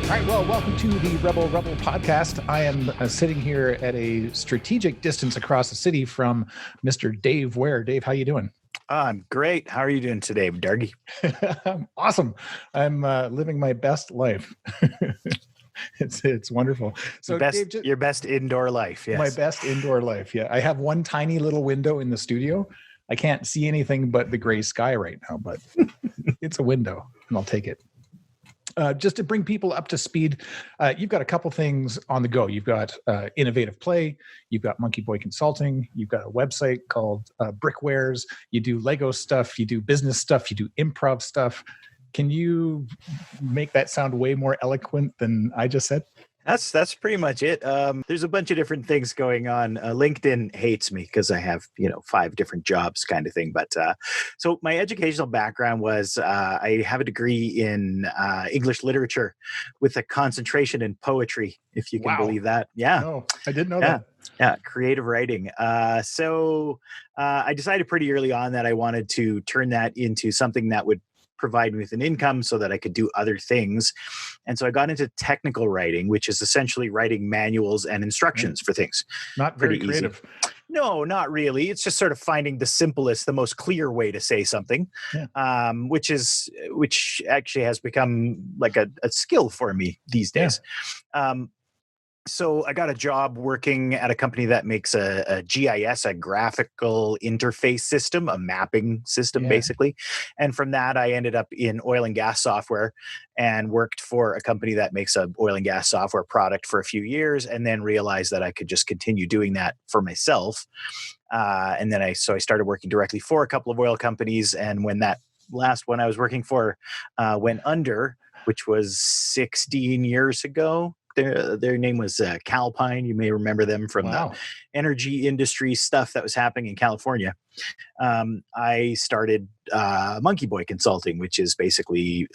All right, well, welcome to the RebelRebel podcast. I am sitting here at a strategic distance across the city from Mr. Dave Ware. Dave, how you doing? I'm great. How are you doing today, Dargy? I'm awesome. I'm living my best life. It's wonderful. So, Dave, your best indoor life, yes. My best indoor life, yeah. I have one tiny little window in the studio. I can't see anything but the gray sky right now, but it's a window, and I'll take it. Just to bring people up to speed, you've got a couple things on the go. You've got Innovative Play, you've got Monkey Boy Consulting, you've got a website called Brickwares, you do Lego stuff, you do business stuff, you do improv stuff. Can you make that sound way more eloquent than I just said? That's pretty much it. There's a bunch of different things going on. LinkedIn hates me because I have 5 different jobs, kind of thing. But so my educational background was I have a degree in English literature with a concentration in poetry, if you can believe that. Yeah, no, I didn't know that. Yeah, creative writing. So I decided pretty early on that I wanted to turn that into something that would provide me with an income so that I could do other things. And so I got into technical writing, which is essentially writing manuals and instructions for things. Not very creative. No, not really. It's just sort of finding the simplest, the most clear way to say something, which actually has become like a skill for me these days. Yeah. So I got a job working at a company that makes a GIS, a graphical interface system, a mapping system, basically. And from that, I ended up in oil and gas software and worked for a company that makes a oil and gas software product for a few years, and then realized that I could just continue doing that for myself. And then I started working directly for a couple of oil companies. And when that last one I was working for went under, which was 16 years ago, their name was Calpine. You may remember them from the energy industry stuff that was happening in California. I started Monkey Boy Consulting, which is basically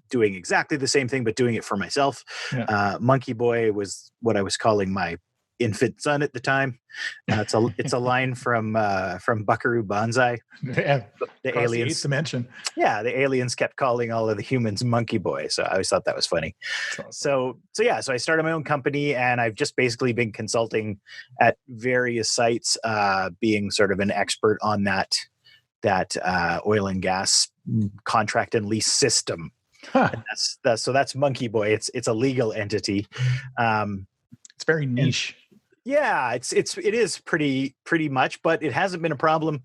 doing exactly the same thing, but doing it for myself. Yeah. Monkey Boy was what I was calling my infant son at the time. It's a line from Buckaroo Banzai. Yeah, the aliens. The 8th dimension. Yeah, the aliens kept calling all of the humans Monkey Boy, so I always thought that was funny. Awesome. So I started my own company, and I've just basically been consulting at various sites, being sort of an expert on that oil and gas contract and lease system. Huh. And that's Monkey Boy. It's a legal entity. It's very niche. Yeah, it is pretty much, but it hasn't been a problem,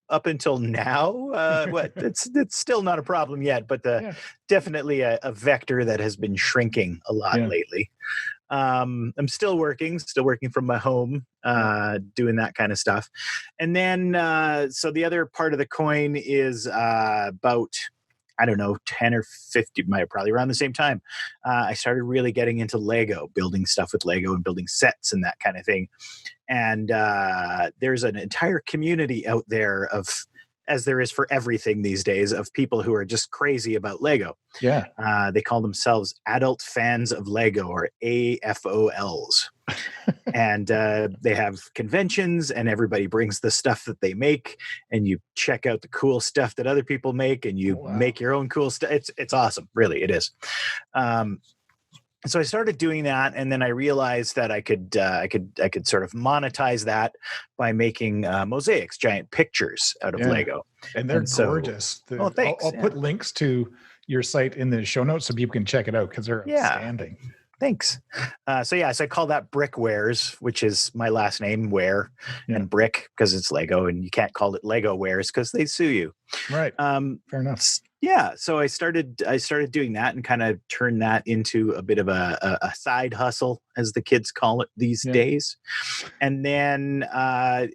up until now. It's still not a problem yet, but definitely a vector that has been shrinking a lot lately. I'm still working from my home, doing that kind of stuff. And then, so the other part of the coin is about, I don't know, 10 or 50, probably around the same time, I started really getting into Lego, building stuff with Lego and building sets and that kind of thing. And there's an entire community out there as there is for everything these days, of people who are just crazy about Lego. Yeah. They call themselves adult fans of Lego, or AFOLs. And they have conventions, and everybody brings the stuff that they make, and you check out the cool stuff that other people make, and you make your own cool stuff. It's awesome. Really, it is. So I started doing that, and then I realized that I could sort of monetize that by making mosaics, giant pictures out of Lego. And they're gorgeous. Thanks. I'll put links to your site in the show notes so people can check it out, because they're outstanding. Thanks. So I call that Brickwares, which is my last name, Ware, and Brick because it's Lego, and you can't call it Lego Wares because they sue you. Right. Fair enough. Yeah. So I started doing that and kind of turned that into a bit of a side hustle, as the kids call it these days. And then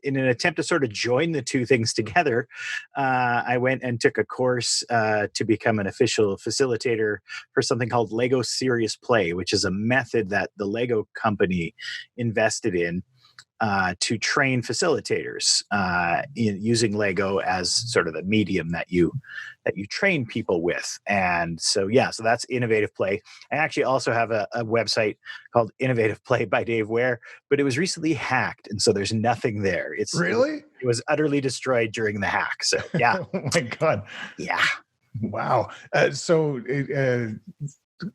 in an attempt to sort of join the two things together, I went and took a course to become an official facilitator for something called Lego Serious Play, which is a method that the Lego company invested in to train facilitators in using Lego as sort of the medium that you train people with. And so that's Innovative Play. I actually also have a website called Innovative Play by Dave Ware, but it was recently hacked, and so there's nothing there. It was utterly destroyed during the hack. So yeah. Oh my God. Yeah. Wow. So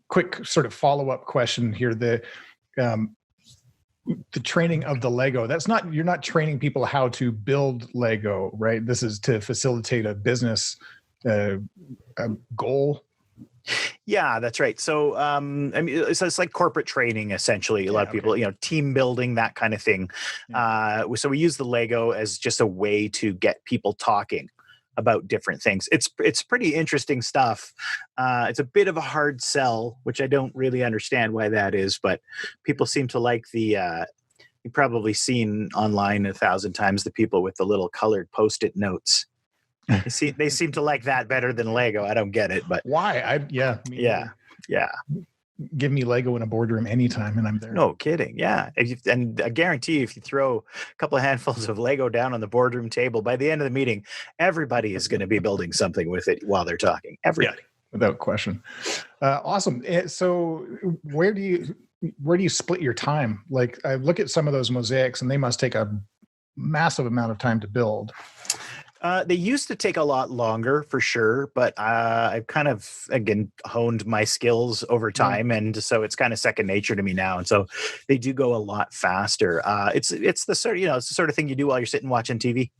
quick sort of follow-up question here. The training of the Lego, you're not training people how to build Lego, right? This is to facilitate a business goal. Yeah, that's right. So, I mean, it's like corporate training, essentially. A lot of people, team building, that kind of thing. Yeah. So we use the Lego as just a way to get people talking about different things. It's pretty interesting stuff. It's a bit of a hard sell, which I don't really understand why that is, but people seem to like you've probably seen online 1,000 times the people with the little colored Post-it notes. They seem to like that better than Lego. I don't get it, but why? Yeah. Give me Lego in a boardroom anytime, and I'm there. No kidding. Yeah, and I guarantee if you throw a couple of handfuls of Lego down on the boardroom table, by the end of the meeting, everybody is going to be building something with it while they're talking. Everybody, without question. Awesome. So, where do you split your time? Like, I look at some of those mosaics, and they must take a massive amount of time to build. They used to take a lot longer for sure, but I've kind of, again, honed my skills over time. And so it's kind of second nature to me now. And so they do go a lot faster. It's the sort of, it's the sort of thing you do while you're sitting watching TV.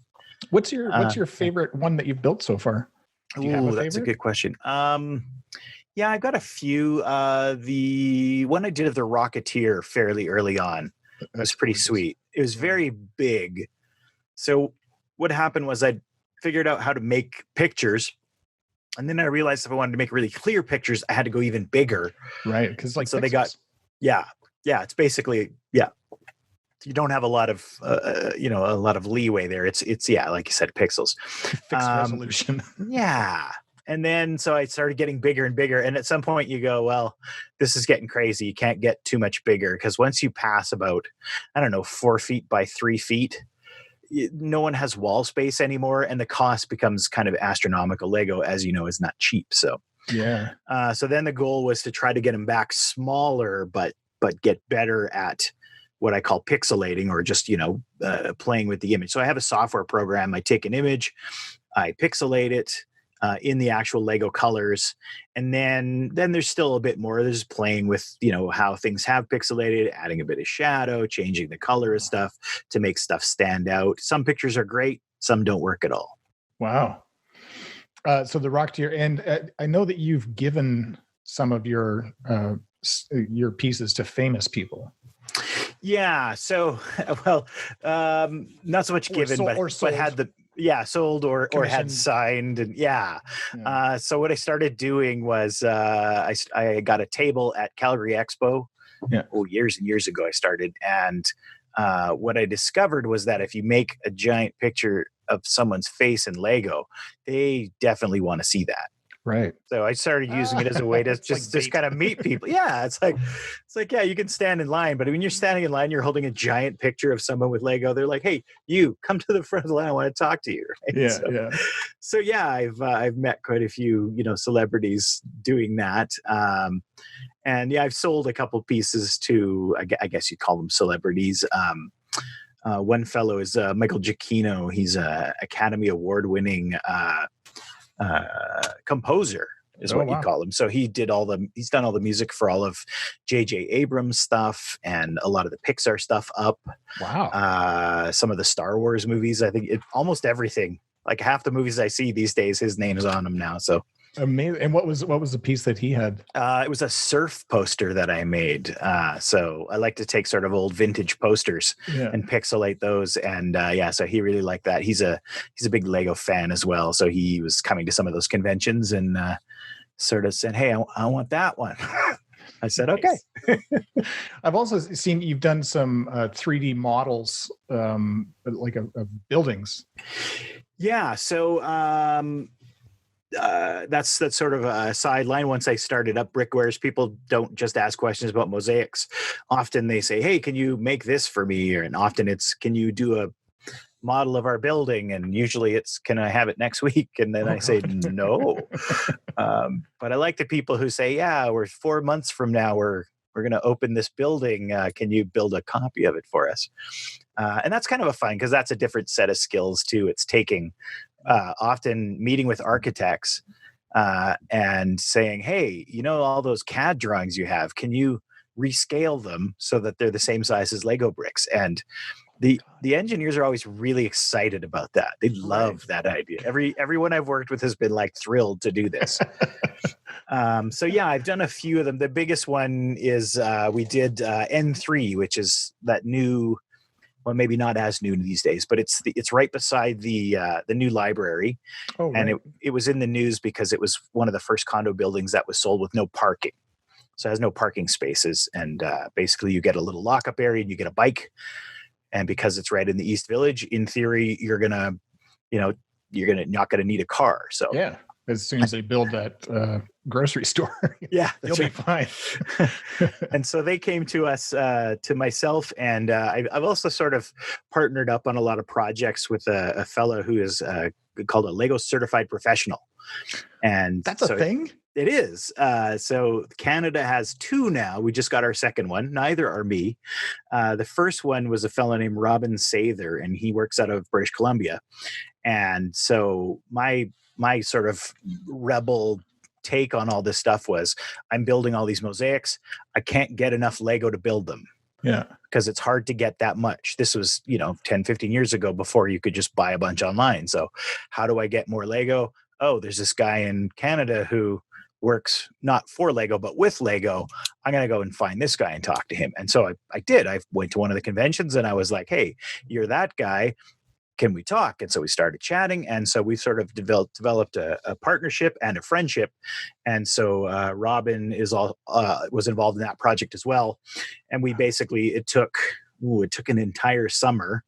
What's your favorite one that you've built so far? Do you have a favorite? That's a good question. Yeah, I've got a few. The one I did of the Rocketeer fairly early on was pretty sweet. It was very big. So what happened was I figured out how to make pictures, and then I realized if I wanted to make really clear pictures, I had to go even bigger. Right, because so they got it's basically you don't have a lot of a lot of leeway there. It's like you said, pixels, fixed resolution. Yeah. And then so I started getting bigger and bigger, and at some point you go, well, this is getting crazy. You can't get too much bigger, because once you pass about 4 feet by 3 feet, no one has wall space anymore, and the cost becomes kind of astronomical. Lego, as you know, is not cheap. So so then the goal was to try to get them back smaller, but get better at what I call pixelating, or just playing with the image. So I have a software program. I take an image, I pixelate it in the actual Lego colors, and then there's still a bit more. There's playing with how things have pixelated, adding a bit of shadow, changing the color of stuff to make stuff stand out. Some pictures are great, some don't work at all. Wow. So the Rocketeer, and I know that you've given some of your pieces to famous people. Yeah. So, not so much given, but had the sold or had signed, and so what I started doing was I got a table at Calgary Expo. Years and years ago I started, and what I discovered was that if you make a giant picture of someone's face in Lego, they definitely want to see that. Right. So I started using it as a way to just kind of meet people. Yeah, it's like you can stand in line, but when you're standing in line, you're holding a giant picture of someone with Lego. They're like, "Hey, you come to the front of the line. I want to talk to you." Right? So I've met quite a few celebrities doing that, and I've sold a couple pieces to I guess you'd call them celebrities. One fellow is Michael Giacchino. He's a Academy Award-winning composer, is what you call him. So he's done all the music for all of J.J. Abrams stuff and a lot of the Pixar stuff up. Wow. Some of the Star Wars movies. I think almost everything. Like half the movies I see these days, his name is on them now. So amazing. And what was the piece that he had? It was a surf poster that I made. So I like to take sort of old vintage posters and pixelate those. And so he really liked that. He's a big Lego fan as well. So he was coming to some of those conventions and sort of said, "Hey, I want that one." I said, "Okay." I've also seen you've done some 3D models, like of buildings. Yeah. So that's sort of a sideline. Once I started up Brickwares, people don't just ask questions about mosaics. Often they say, "Hey, can you make this for me?" And often it's, "Can you do a model of our building?" And usually it's, "Can I have it next week?" And then I say, "No." But I like the people who say, "Yeah, we're 4 months from now, we're going to open this building. Can you build a copy of it for us?" And that's kind of a fun, because that's a different set of skills too. It's taking often meeting with architects and saying, hey, all those CAD drawings you have, can you rescale them so that they're the same size as Lego bricks? And the engineers are always really excited about that. They love that idea. Everyone I've worked with has been like thrilled to do this. So yeah, I've done a few of them. The biggest one is we did N3, which is that new, well, maybe not as new these days, but it's right beside the new library. Oh, right. And it was in the news because it was one of the first condo buildings that was sold with no parking. So it has no parking spaces, and basically you get a little lockup area and you get a bike. And because it's right in the East Village, in theory, you're not gonna need a car. So yeah, as soon as they build that grocery store, yeah, you'll be fine. And so they came to us, to myself, and I've also sort of partnered up on a lot of projects with a fellow who is called a Lego certified professional. And that's a thing. It is. So Canada has 2 now. We just got our second one. Neither are me. The first one was a fellow named Robin Sather, and he works out of British Columbia. And so my sort of rebel take on all this stuff was, I'm building all these mosaics. I can't get enough Lego to build them. Yeah. Because it's hard to get that much. This was, 10, 15 years ago, before you could just buy a bunch online. So how do I get more Lego? Oh, there's this guy in Canada who works not for Lego, but with Lego. I'm going to go and find this guy and talk to him. And so I did. I went to one of the conventions and I was like, hey, you're that guy. Can we talk? And so we started chatting. And so we sort of developed a partnership and a friendship. And so Robin was involved in that project as well. And we basically, it took an entire summer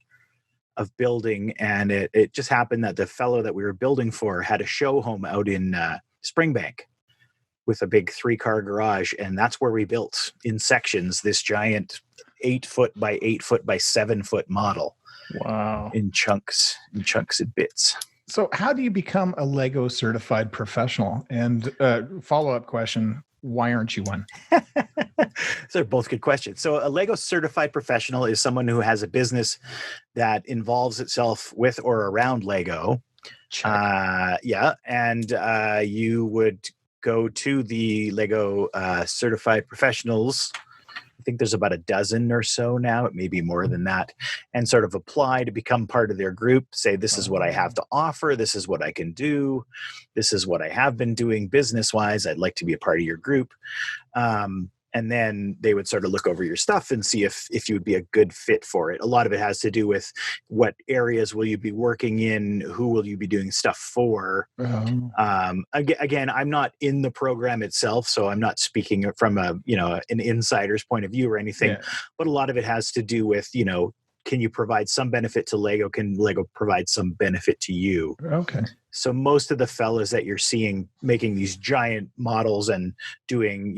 of building. And it just happened that the fellow that we were building for had a show home out in Springbank with a big 3-car garage. And that's where we built in sections this giant 8-foot by 8-foot by 7-foot model. Wow. In chunks and bits. So how do you become a Lego certified professional? And follow-up question, why aren't you one? They're both good questions. So a Lego certified professional is someone who has a business that involves itself with or around Lego. Yeah. And you would go to the Lego certified professionals. I think there's about a dozen or so now. It may be more than that. And sort of apply to become part of their group. Say, this is what I have to offer. This is what I can do. This is what I have been doing business-wise. I'd like to be a part of your group. And then they would sort of look over your stuff and see if you would be a good fit for it. A lot of it has to do with what areas will you be working in, who will you be doing stuff for. Again, I'm not in the program itself, so I'm not speaking from an insider's point of view or anything. Yeah. But a lot of it has to do with, can you provide some benefit to Lego? Can Lego provide some benefit to you? Okay. So most of the fellas that you're seeing making these giant models and doing,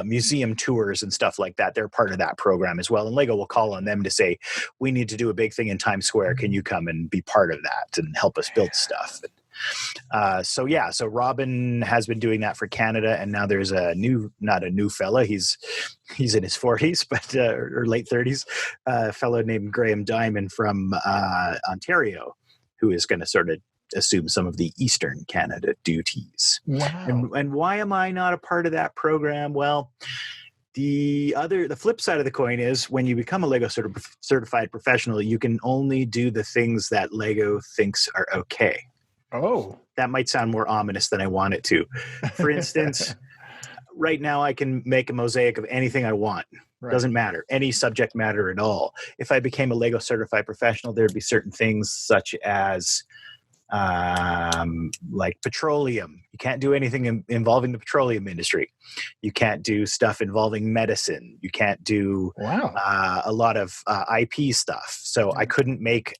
museum tours and stuff like that, they're part of that program as well. And Lego will call on them to say, we need to do a big thing in Times Square. Can you come and be part of that and help us build stuff? So Robin has been doing that for Canada, and now there's not a new fella. He's in his 40s, but or late 30s, a fellow named Graham Diamond from Ontario, who is going to sort of assume some of the Eastern Canada duties. Wow. And why am I not a part of that program? Well, the flip side of the coin is when you become a Lego certified professional, you can only do the things that Lego thinks are okay. Oh, that might sound more ominous than I want it to. For instance, right now I can make a mosaic of anything I want. Right. Doesn't matter, any subject matter at all. If I became a Lego certified professional, there'd be certain things such as like petroleum. You can't do anything involving the petroleum industry. You can't do stuff involving medicine. You can't do a lot of IP stuff. So I couldn't make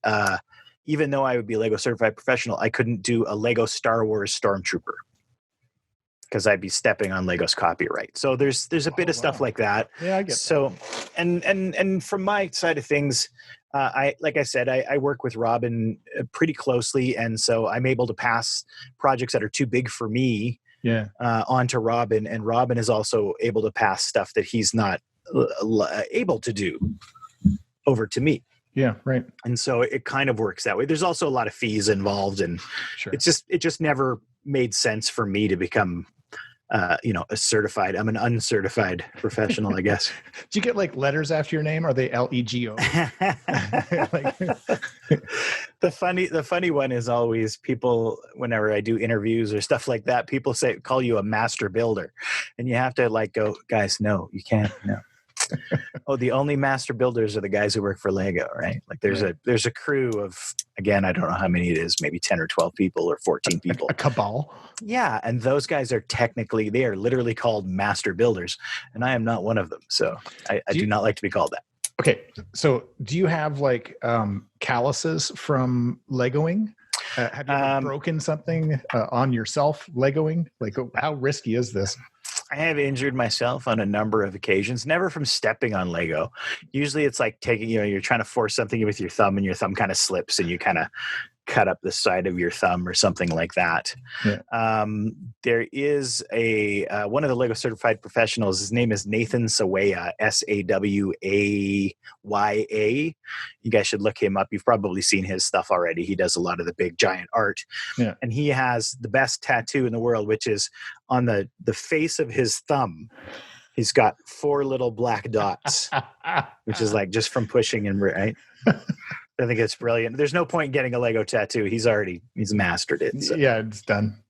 even though I would be a Lego certified professional, I couldn't do a Lego Star Wars Stormtrooper because I'd be stepping on Lego's copyright. So there's a bit of stuff like that. Yeah, I get so, that. And from my side of things, I work with Robin pretty closely, and so I'm able to pass projects that are too big for me on to Robin, and Robin is also able to pass stuff that he's not able to do over to me. Yeah, right. And so it kind of works that way. There's also a lot of fees involved, and Sure. it just never made sense for me to become a certified. I'm an uncertified professional, I guess. Do you get like letters after your name? Are they LEGO? Like, The funny one is always people, whenever I do interviews or stuff like that, people call you a master builder, and you have to like go, guys, no, you can't. No. Oh, the only master builders are the guys who work for Lego, right? Like there's a crew of, again, I don't know how many it is, maybe 10 or 12 people or 14 people. A cabal. Yeah, and those guys are they are literally called master builders, and I am not one of them. So I do not like to be called that. Okay, so do you have like calluses from Legoing? Have you ever broken something on yourself Legoing? Like, how risky is this? I have injured myself on a number of occasions, never from stepping on Lego. Usually it's like you're trying to force something with your thumb and your thumb kind of slips and you kind of cut up the side of your thumb or something like that. Yeah. There is one of the Lego certified professionals. His name is Nathan Sawaya, Sawaya. You guys should look him up. You've probably seen his stuff already. He does a lot of the big giant art. Yeah. And he has the best tattoo in the world, which is on the face of his thumb. He's got 4 little black dots, which is like just from pushing and right. I think it's brilliant. There's no point in getting a Lego tattoo. He's mastered it. So. Yeah, it's done.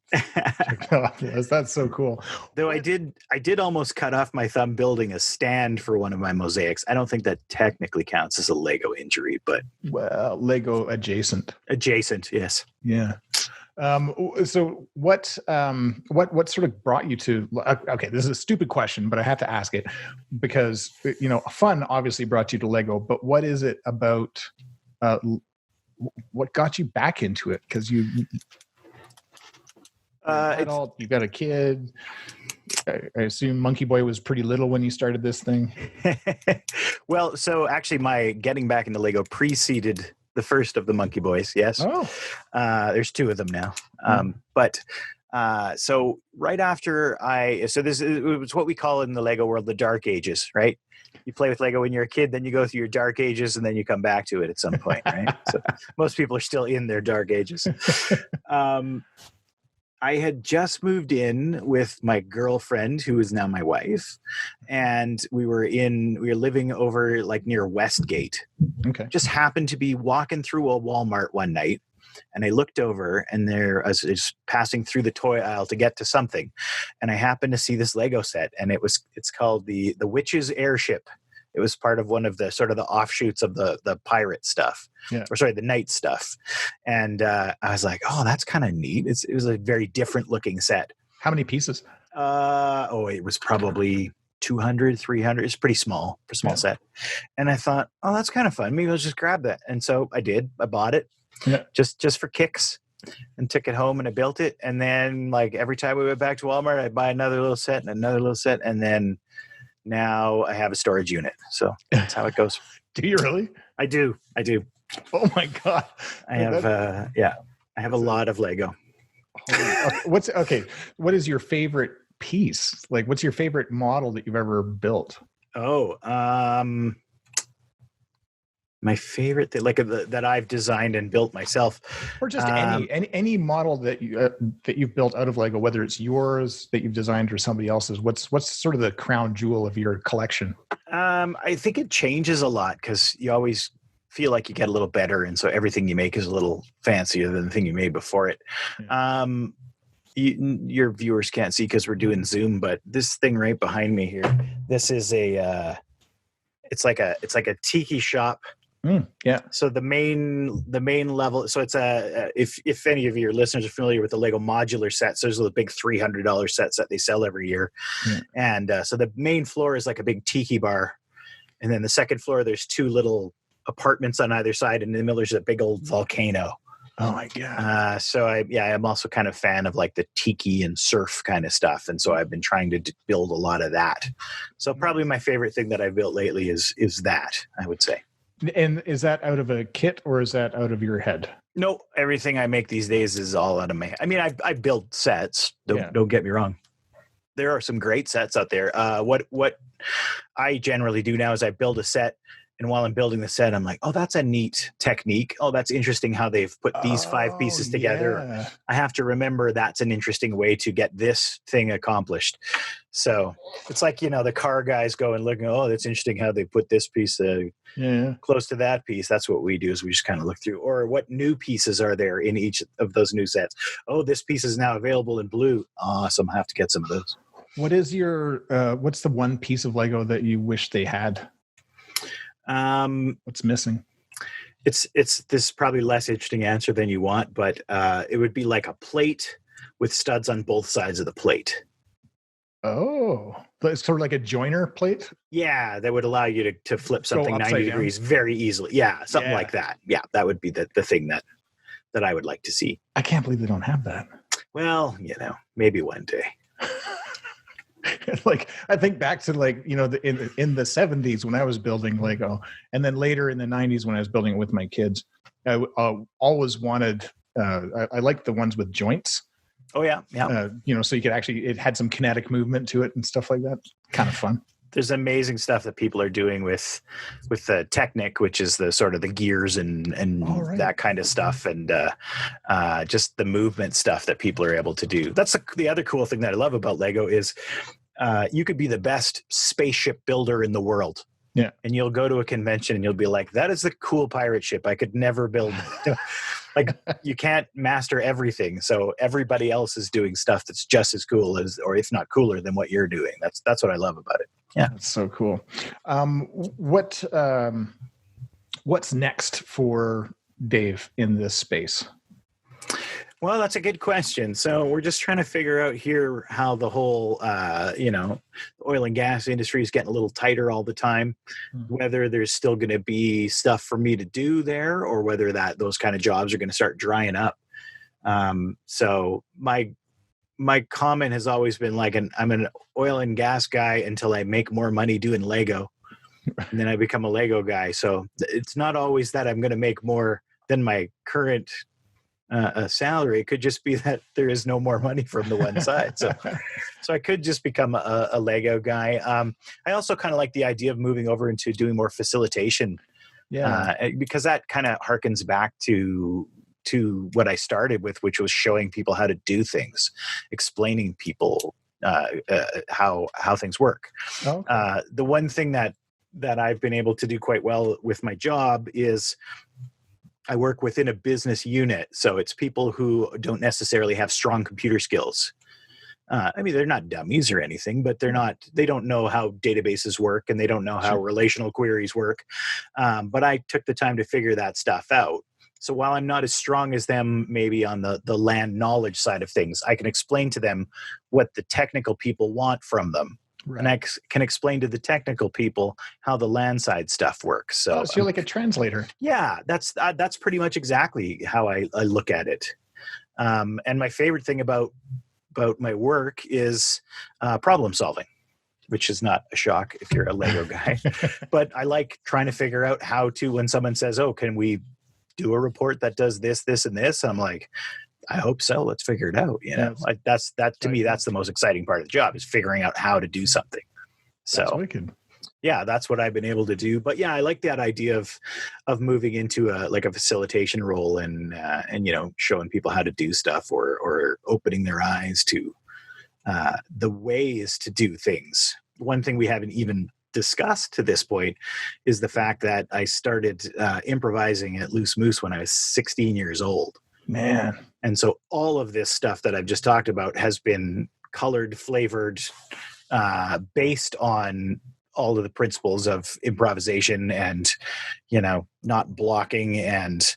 That's so cool. Though I did almost cut off my thumb building a stand for one of my mosaics. I don't think that technically counts as a Lego injury, but Lego adjacent. Adjacent, yes. Yeah. So what sort of brought you to, okay, this is a stupid question, but I have to ask it because, fun obviously brought you to Lego, but what is it about, what got you back into it? Because you got a kid. I assume Monkey Boy was pretty little when you started this thing. Well, so actually my getting back into Lego preceded the first of the Monkey Boys. Yes. Oh. There's 2 of them now. So right after it was what we call in the Lego world the Dark Ages, right? You play with Lego when you're a kid, then you go through your Dark Ages, and then you come back to it at some point, right? So most people are still in their Dark Ages. I had just moved in with my girlfriend, who is now my wife, and we were living over like near Westgate. Okay. Just happened to be walking through a Walmart one night, and I looked over, and I was just passing through the toy aisle to get to something, and I happened to see this Lego set, and it's called the Witch's Airship. It was part of one of the sort of the offshoots of the pirate stuff, the knight stuff. And I was like, oh, that's kind of neat. It was a very different looking set. How many pieces? It was probably 200, 300. It's pretty small for a small set. And I thought, oh, that's kind of fun. Maybe I'll just grab that. And so I did. I bought it just for kicks and took it home and I built it. And then like every time we went back to Walmart, I'd buy another little set and another little set. And then now I have a storage unit. So that's how it goes. Do you really? I do. Oh my God. I have a lot of Lego. What is your favorite piece? Like, what's your favorite model that you've ever built? My favorite thing, that I've designed and built myself, or just any model that you've built out of Lego, whether it's yours that you've designed or somebody else's. What's sort of the crown jewel of your collection? I think it changes a lot because you always feel like you get a little better, and so everything you make is a little fancier than the thing you made before it. Yeah. Your viewers can't see because we're doing Zoom, but this thing right behind me here, this is it's like a tiki shop. Yeah. So the main level. So it's if any of your listeners are familiar with the Lego modular sets, those are the big $300 sets that they sell every year. Yeah. And so the main floor is like a big tiki bar, and then the second floor there's 2 little apartments on either side, and in the middle there's a big old volcano. Oh my God. So I'm also kind of a fan of like the tiki and surf kind of stuff, and so I've been trying to build a lot of that. So probably my favorite thing that I've built lately is that, I would say. And is that out of a kit or is that out of your head? No, everything I make these days is all out of my. I mean, I build sets. Don't get me wrong. There are some great sets out there. What I generally do now is I build a set And while I'm building the set, I'm like, oh, that's a neat technique. Oh, that's interesting how they've put these 5 pieces together. Yeah. I have to remember that's an interesting way to get this thing accomplished. So it's like, the car guys go and look, oh, that's interesting how they put this piece close to that piece. That's what we do, is we just kind of look through, or what new pieces are there in each of those new sets. Oh, this piece is now available in blue. Awesome. I have to get some of those. What is your, what's the one piece of Lego that you wish they had? What's missing? It's this is probably less interesting answer than you want, but it would be like a plate with studs on both sides of the plate. Oh, it's sort of like a joiner plate? Yeah, that would allow you to flip something 90 degrees very easily. Yeah, something like that. Yeah, that would be the thing that I would like to see. I can't believe they don't have that. Well, maybe one day. Like, I think back to in the 70s when I was building Lego, and then later in the 90s when I was building it with my kids, I always wanted, I liked the ones with joints. Oh yeah. So you could it had some kinetic movement to it and stuff like that. Kind of fun. There's amazing stuff that people are doing with the Technic, which is the sort of the gears and that kind of stuff, and just the movement stuff that people are able to do. That's the other cool thing that I love about Lego is you could be the best spaceship builder in the world. Yeah. And you'll go to a convention and you'll be like, that is a cool pirate ship. I could never build. Like, you can't master everything. So everybody else is doing stuff that's just as cool as, or if not cooler than what you're doing. That's what I love about it. Yeah. That's so cool. What's next for Dave in this space? Well, that's a good question. So we're just trying to figure out here how the whole, the oil and gas industry is getting a little tighter all the time, whether there's still going to be stuff for me to do there, or whether those kind of jobs are going to start drying up. So my comment has always been like, I'm an oil and gas guy until I make more money doing Lego, and then I become a Lego guy. So it's not always that I'm going to make more than my current a salary. It could just be that there is no more money from the one side. So I could just become a Lego guy. I also kind of like the idea of moving over into doing more facilitation. Yeah. Because that kind of harkens back to what I started with, which was showing people how to do things, explaining people how things work. Okay. The one thing that I've been able to do quite well with my job is I work within a business unit. So it's people who don't necessarily have strong computer skills. They're not dummies or anything, but they don't know how databases work, and they don't know how relational queries work. But I took the time to figure that stuff out. So while I'm not as strong as them, maybe on the land knowledge side of things, I can explain to them what the technical people want from them. Right. And I can explain to the technical people how the land side stuff works. So you're like a translator. Yeah, that's pretty much exactly how I look at it. And my favorite thing about my work is problem solving, which is not a shock if you're a Lego guy. But I like trying to figure out how to, when someone says, oh, can we do a report that does this, this, and this? I'm like, I hope so. Let's figure it out. To me, that's the most exciting part of the job, is figuring out how to do something. So that's wicked. Yeah, that's what I've been able to do. But yeah, I like that idea of moving into a facilitation role and showing people how to do stuff, or opening their eyes to the ways to do things. One thing we haven't even discussed to this point is the fact that I started improvising at Loose Moose when I was 16 years old. Man. And so all of this stuff that I've just talked about has been colored, flavored, based on all of the principles of improvisation and, not blocking and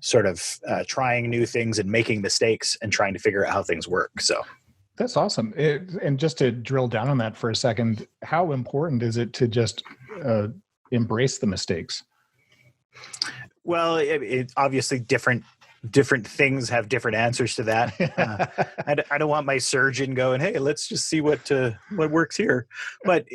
sort of trying new things and making mistakes and trying to figure out how things work. So that's awesome. And just to drill down on that for a second, how important is it to just embrace the mistakes? Well, it obviously different things have different answers to that. I don't want my surgeon going, hey, let's just see what works here. But,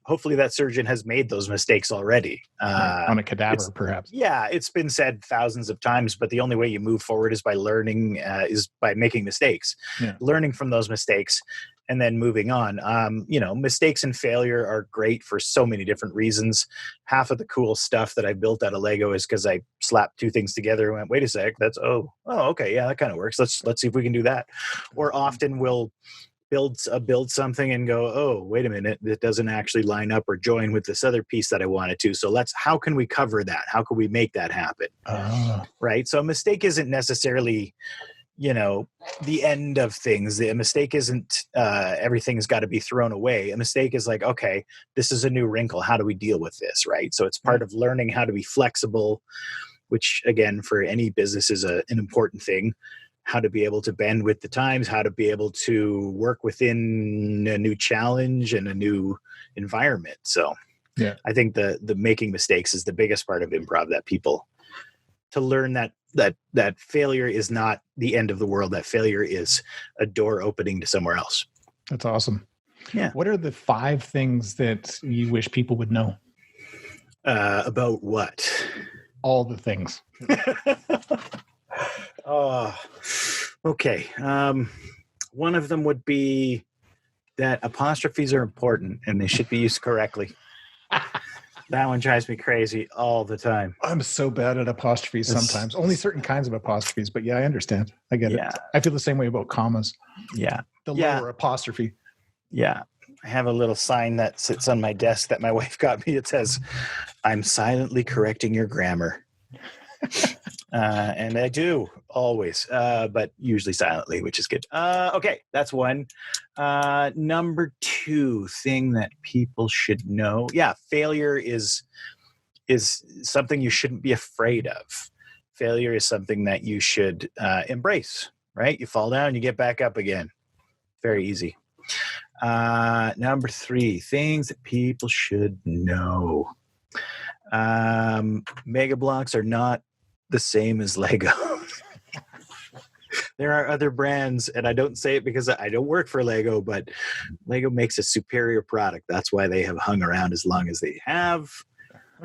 hopefully that surgeon has made those mistakes already. On a cadaver, perhaps. Yeah, it's been said thousands of times, but the only way you move forward is by learning, is by making mistakes, learning from those mistakes, and then moving on. Mistakes and failure are great for so many different reasons. Half of the cool stuff that I built out of Lego is because I slapped two things together and went, wait a sec, that's okay, yeah, that kind of works. Let's see if we can do that. Or often we'll build something and go, oh, wait a minute, it doesn't actually line up or join with this other piece that I wanted to. So how can we cover that? How can we make that happen? Right. So a mistake isn't necessarily, the end of things. A mistake isn't everything's got to be thrown away. A mistake is like, okay, this is a new wrinkle. How do we deal with this? Right. So it's part of learning how to be flexible, which again, for any business is an important thing. How to be able to bend with the times, how to be able to work within a new challenge and a new environment. So yeah, I think the making mistakes is the biggest part of improv, that people to learn that failure is not the end of the world. That failure is a door opening to somewhere else. That's awesome. Yeah. What are the 5 things that you wish people would know? About what? All the things. Okay. One of them would be that apostrophes are important and they should be used correctly. That one drives me crazy all the time. I'm so bad at apostrophes sometimes. Only certain kinds of apostrophes, but yeah, I understand. I get it. I feel the same way about commas. Yeah. The lower apostrophe. Yeah. I have a little sign that sits on my desk that my wife got me. It says, "I'm silently correcting your grammar." And I do always, but usually silently, which is good. Okay, that's one. Number 2 thing that people should know. Yeah, failure is something you shouldn't be afraid of. Failure is something that you should embrace, right? You fall down, you get back up again. Very easy. Number 3, things that people should know. Mega Bloks are not the same as Lego. There are other brands, and I don't say it because I don't work for Lego, but Lego makes a superior product. That's why they have hung around as long as they have.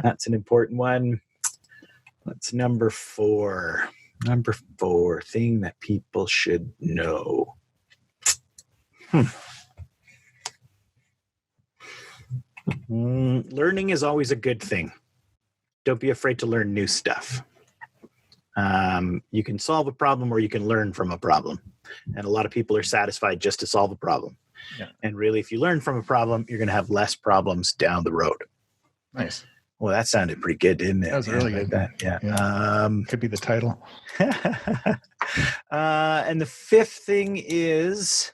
That's an important one. That's number 4. Number 4, thing that people should know. Learning is always a good thing. Don't be afraid to learn new stuff. You can solve a problem or you can learn from a problem. And a lot of people are satisfied just to solve a problem. Yeah. And really, if you learn from a problem, you're going to have less problems down the road. Nice. Well, that sounded pretty good, didn't it? That was really good. That. Yeah. Could be the title. And the 5th thing is,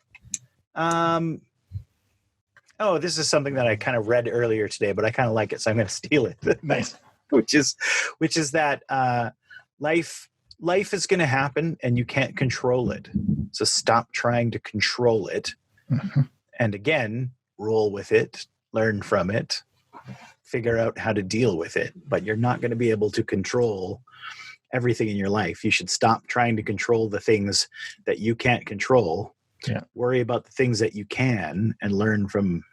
this is something that I kind of read earlier today, but I kind of like it, so I'm going to steal it. Nice. which is that life is going to happen and you can't control it. So stop trying to control it. Mm-hmm. And again, roll with it, learn from it, figure out how to deal with it. But you're not going to be able to control everything in your life. You should stop trying to control the things that you can't control. Yeah. Worry about the things that you can and learn from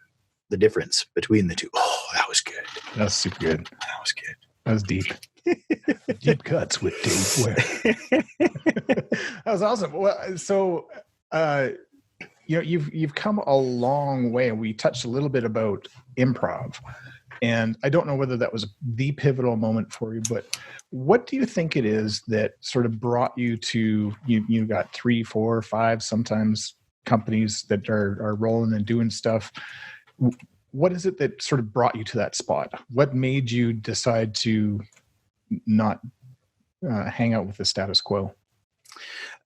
the difference between the two. Oh, that was good. That was super good. That was good. That was deep. Deep cuts with Dave Ware. That was awesome. Well, so you've come a long way. We touched a little bit about improv, and I don't know whether that was the pivotal moment for you, but what do you think it is that sort of brought you to you got 3, 4, 5 sometimes companies that are rolling and doing stuff. What is it that sort of brought you to that spot? What made you decide to not hang out with the status quo?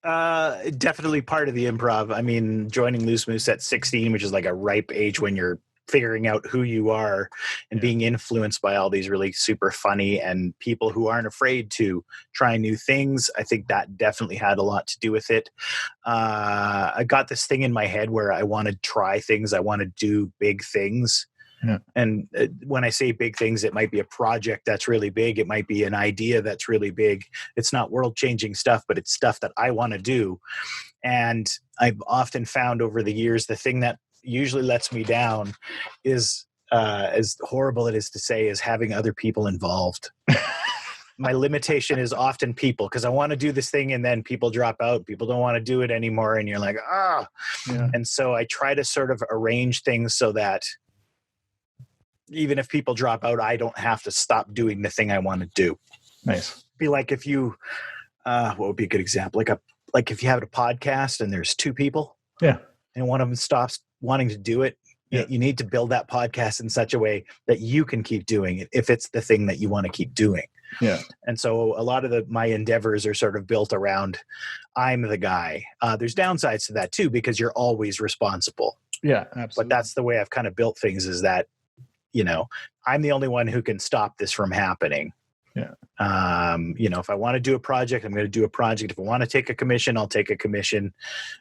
Definitely part of the improv. I mean, joining Loose Moose at 16, which is like a ripe age when you're figuring out who you are and being influenced by all these really super funny and people who aren't afraid to try new things. I think that definitely had a lot to do with it. I got this thing in my head where I want to try things. I want to do big things. Yeah. And when I say big things, it might be a project that's really big. It might be an idea that's really big. It's not world-changing stuff, but it's stuff that I want to do. And I've often found over the years, the thing that usually lets me down is, as horrible it is to say, is having other people involved. my limitation is often people, because I want to do this thing and then people drop out. People don't want to do it anymore. And you're like, Yeah. And so I try to sort of arrange things so that even if people drop out, I don't have to stop doing the thing I want to do. Nice. Be like if you, what would be a good example? Like if you have a podcast and there's two people, Yeah. and one of them stops wanting to do it, Yeah. you need to build that podcast in such a way that you can keep doing it if it's the thing that you want to keep doing. Yeah. And so a lot of my endeavors are sort of built around I'm the guy. There's downsides to that too, because you're always responsible. Yeah, absolutely. But that's the way I've kind of built things, is that, I'm the only one who can stop this from happening. Yeah. If I want to do a project, I'm going to do a project. If I want to take a commission, I'll take a commission.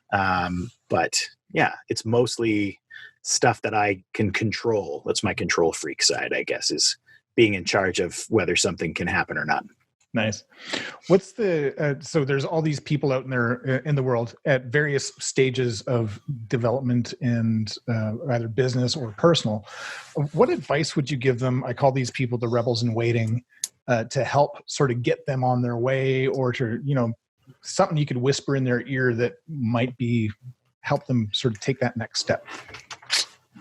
But yeah, it's mostly stuff that I can control. That's my control freak side, I guess, is being in charge of whether something can happen or not. Nice. What's the so there's all these people out in there in the world at various stages of development and either business or personal. What advice would you give them? I call these people the rebels in waiting, to help sort of get them on their way, or to, something you could whisper in their ear that might be help them sort of take that next step.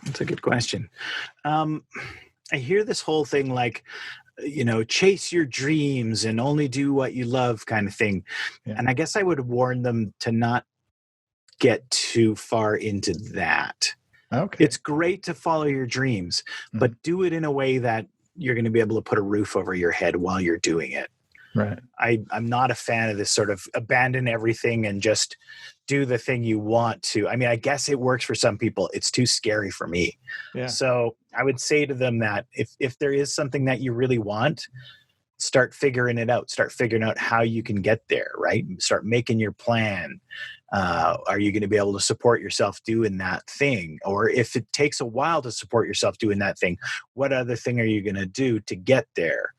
That's a good question. I hear this whole thing like, chase your dreams and only do what you love kind of thing. Yeah. And I guess I would warn them to not get too far into that. Okay. It's great to follow your dreams, but do it in a way that you're going to be able to put a roof over your head while you're doing it. Right. I'm not a fan of this sort of abandon everything and just do the thing you want to. I mean, I guess it works for some people. It's too scary for me. Yeah. So I would say to them that if there is something that you really want, start figuring it out. Start figuring out how you can get there, right? Start making your plan. Are you going to be able to support yourself doing that thing? Or if it takes a while to support yourself doing that thing, what other thing are you going to do to get there?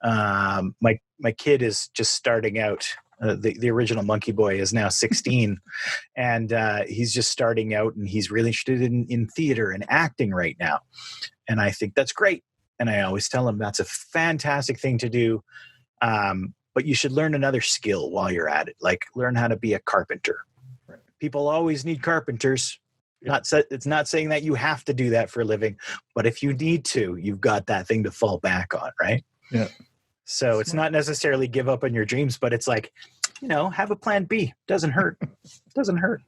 My kid is just starting out. The original Monkey Boy is now 16, and he's just starting out, and he's really interested in theater and acting right now. And I think that's great. And I always tell him that's a fantastic thing to do. But you should learn another skill while you're at it, like learn how to be a carpenter. Right. People always need carpenters. Yeah. It's not saying that you have to do that for a living, but if you need to, you've got that thing to fall back on, right? Yeah. So it's not necessarily give up on your dreams, but it's like, have a plan B. Doesn't hurt. Doesn't hurt.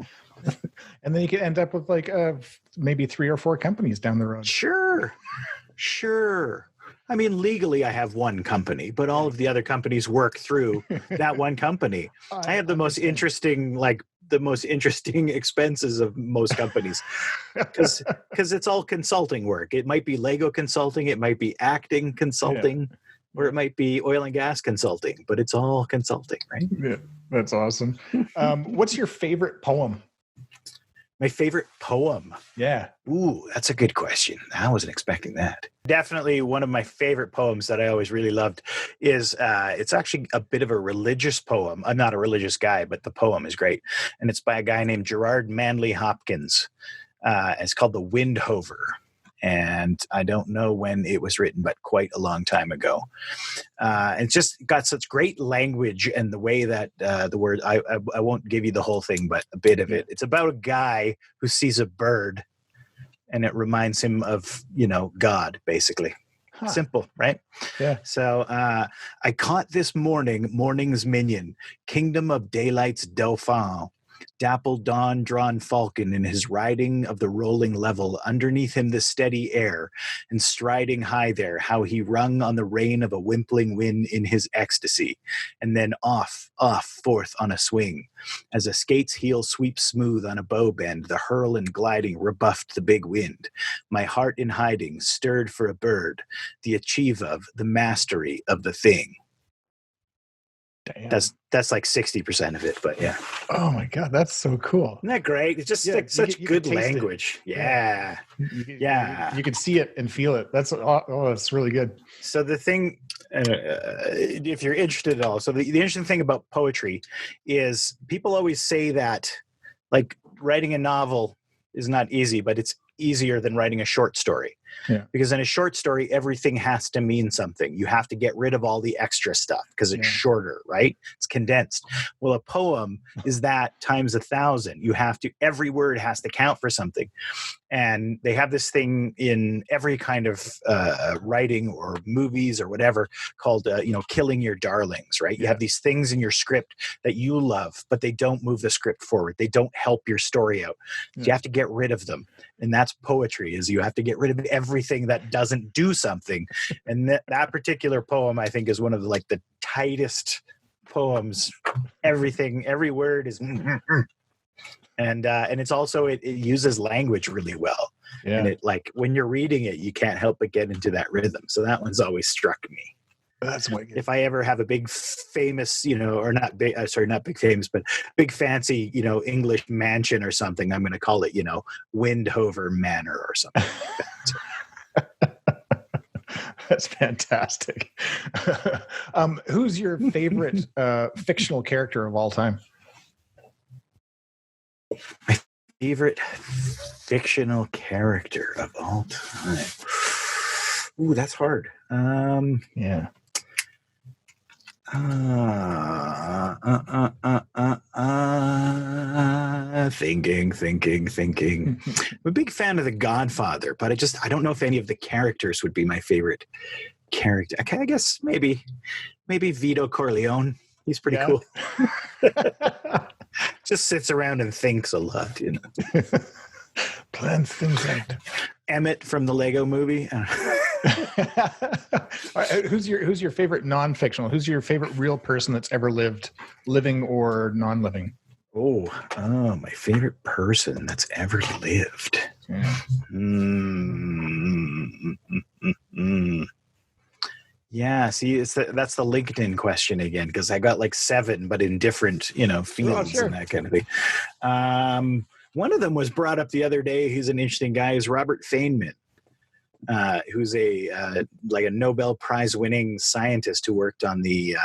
And then you could end up with like maybe 3 or 4 companies down the road. Sure. I mean, legally I have one company, but all of the other companies work through that one company. I have the most interesting expenses of most companies because it's all consulting work. It might be Lego consulting. It might be acting consulting. Yeah. Or it might be oil and gas consulting, but it's all consulting, right? Yeah, that's awesome. What's your favorite poem? My favorite poem? Yeah. Ooh, that's a good question. I wasn't expecting that. Definitely one of my favorite poems that I always really loved is, it's actually a bit of a religious poem. I'm not a religious guy, but the poem is great. And it's by a guy named Gerard Manley Hopkins. It's called The Windhover. And I don't know when it was written, but quite a long time ago. It's just got such great language, and the way that the word, I won't give you the whole thing, but a bit of it. It's about a guy who sees a bird, and it reminds him of, God, basically. Huh. Simple, right? Yeah. So I caught this morning's minion, kingdom of daylight's dauphin, dappled dawn-drawn falcon in his riding of the rolling level, underneath him the steady air, and striding high there, how he rung on the rein of a wimpling wind in his ecstasy, and then off, forth on a swing. As a skate's heel sweeps smooth on a bow bend, the hurl and gliding rebuffed the big wind. My heart in hiding, stirred for a bird, the achieve of, the mastery of the thing. Damn. That's like 60% of it, but yeah. Oh my God, that's so cool. Isn't that great? It's just like such good language. Yeah. You can see it and feel it. That's really good. So the thing, if you're interested at all, so the interesting thing about poetry is people always say that like writing a novel is not easy, but it's easier than writing a short story. Yeah. Because in a short story, everything has to mean something. You have to get rid of all the extra stuff because it's shorter, right? It's condensed. Well, a poem is that times 1,000. Every word has to count for something. And they have this thing in every kind of writing or movies or whatever called, killing your darlings, right? You have these things in your script that you love, but they don't move the script forward. They don't help your story out. So you have to get rid of them. And that's poetry, is you have to get rid of everything that doesn't do something. And that particular poem, I think, is one of the tightest poems. Every word is... And it's also it uses language really well. Yeah. And it, when you're reading it, you can't help but get into that rhythm. So that one's always struck me. That's wicked. If I ever have a big famous, or not big, not big famous, but big fancy, English mansion or something, I'm going to call it, Windhover Manor or something like that. That's fantastic. Who's your favorite fictional character of all time? My favorite fictional character of all time. Ooh, that's hard. Yeah. Thinking. I'm a big fan of The Godfather, but I don't know if any of the characters would be my favorite character. Okay, I guess maybe Vito Corleone. He's pretty cool. Just sits around and thinks a lot, Plans things out. Emmett from the Lego Movie. Who's your favorite non-fictional? Who's your favorite real person that's ever lived, living or non-living? Oh, my favorite person that's ever lived. Yeah. Yeah, see, that's the LinkedIn question again, because I got 7, but in different, fields and that kind of thing. One of them was brought up the other day. He's an interesting guy. Is Robert Feynman, who's a Nobel Prize winning scientist who worked on the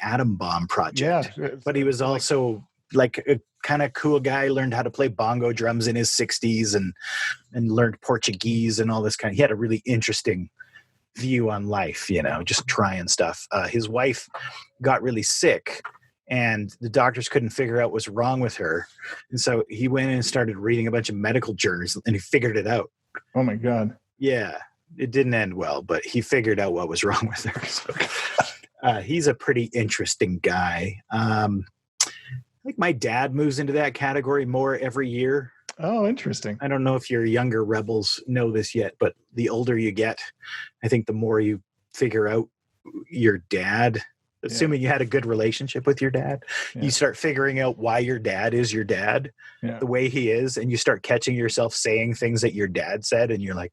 atom bomb project. Yeah, but he was also a kind of cool guy. Learned how to play bongo drums in his 60s and learned Portuguese and all this kind. He had a really interesting view on life, just trying stuff. His wife got really sick and the doctors couldn't figure out what's wrong with her. And so he went and started reading a bunch of medical journals and he figured it out. Oh my God. Yeah. It didn't end well, but he figured out what was wrong with her. So, he's a pretty interesting guy. I think my dad moves into that category more every year. Oh, interesting. I don't know if your younger rebels know this yet, but the older you get, I think the more you figure out your dad, assuming you had a good relationship with your dad, you start figuring out why your dad is your dad, the way he is, and you start catching yourself saying things that your dad said, and you're like,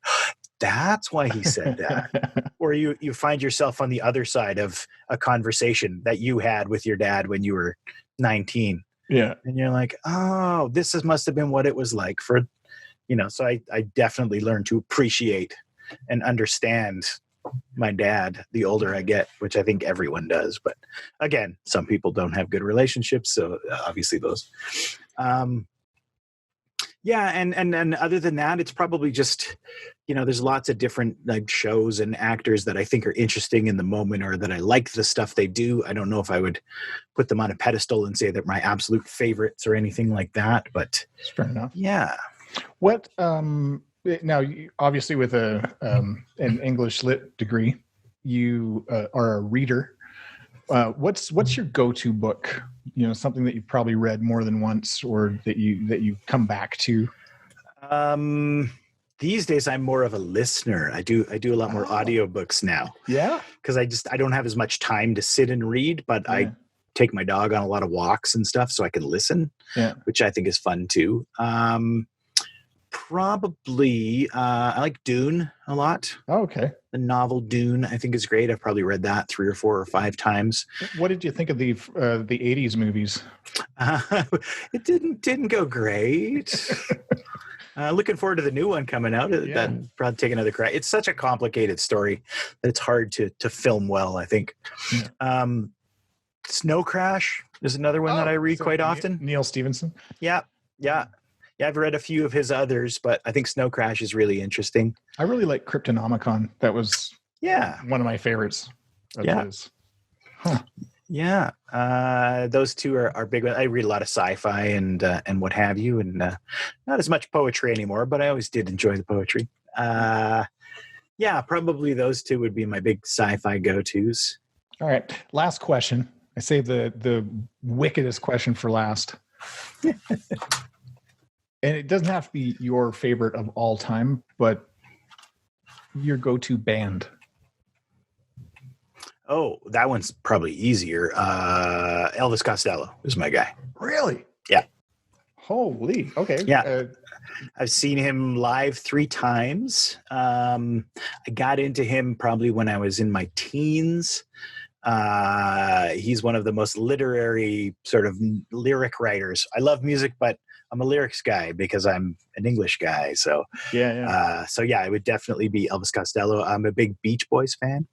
that's why he said that. Or you find yourself on the other side of a conversation that you had with your dad when you were 19. Yeah. And you're like, oh, must have been what it was like for, so I definitely learned to appreciate and understand my dad the older I get, which I think everyone does. But again, some people don't have good relationships. So obviously those, and other than that, it's probably just, there's lots of different shows and actors that I think are interesting in the moment or that I like the stuff they do. I don't know if I would put them on a pedestal and say they're my absolute favorites or anything like that, but that's fair enough. Yeah. What, now obviously with an English lit degree, you are a reader. What's your go-to book? Something that you've probably read more than once or that you come back to? These days I'm more of a listener. I do a lot more audiobooks now. Yeah. Because I don't have as much time to sit and read, but I take my dog on a lot of walks and stuff so I can listen, which I think is fun too. Probably I like Dune a lot. Oh, okay. The novel Dune I think is great. I've probably read that 3 or 4 or 5 times. What did you think of the 80s movies? It didn't go great. Looking forward to the new one coming out. That'd probably take another crack. It's such a complicated story that it's hard to film well, I think. Yeah. Snow Crash is another one that I read quite often. Neil Stevenson. Yeah. Yeah, I've read a few of his others, but I think Snow Crash is really interesting. I really like Cryptonomicon. That was one of my favorites of his. Huh. Yeah, those two are big. I read a lot of sci-fi and what have you, and not as much poetry anymore, but I always did enjoy the poetry. Yeah, probably those two would be my big sci-fi go-tos. All right, last question. I saved the wickedest question for last. And it doesn't have to be your favorite of all time, but your go-to band. Oh, that one's probably easier. Elvis Costello is my guy. Really? Yeah. Holy. Okay. Yeah. I've seen him live 3 times. I got into him probably when I was in my teens. He's one of the most literary sort of lyric writers. I love music, but I'm a lyrics guy because I'm an English guy. So I would definitely be Elvis Costello. I'm a big Beach Boys fan.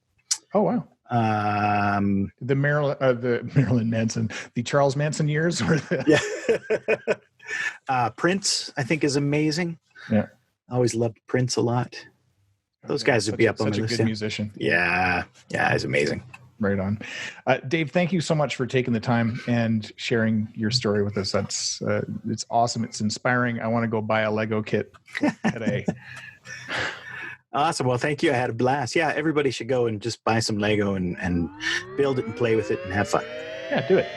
Oh wow. The Marilyn Manson, the Charles Manson years, or Prince, I think, is amazing. Yeah, I always loved Prince a lot. Those guys would be up on my list. Such a good musician. Yeah, he's amazing. Right on. Dave, thank you so much for taking the time and sharing your story with us. That's it's awesome. It's inspiring. I want to go buy a Lego kit today. Awesome. Well, thank you. I had a blast. Yeah, everybody should go and just buy some Lego and build it and play with it and have fun. Yeah, do it.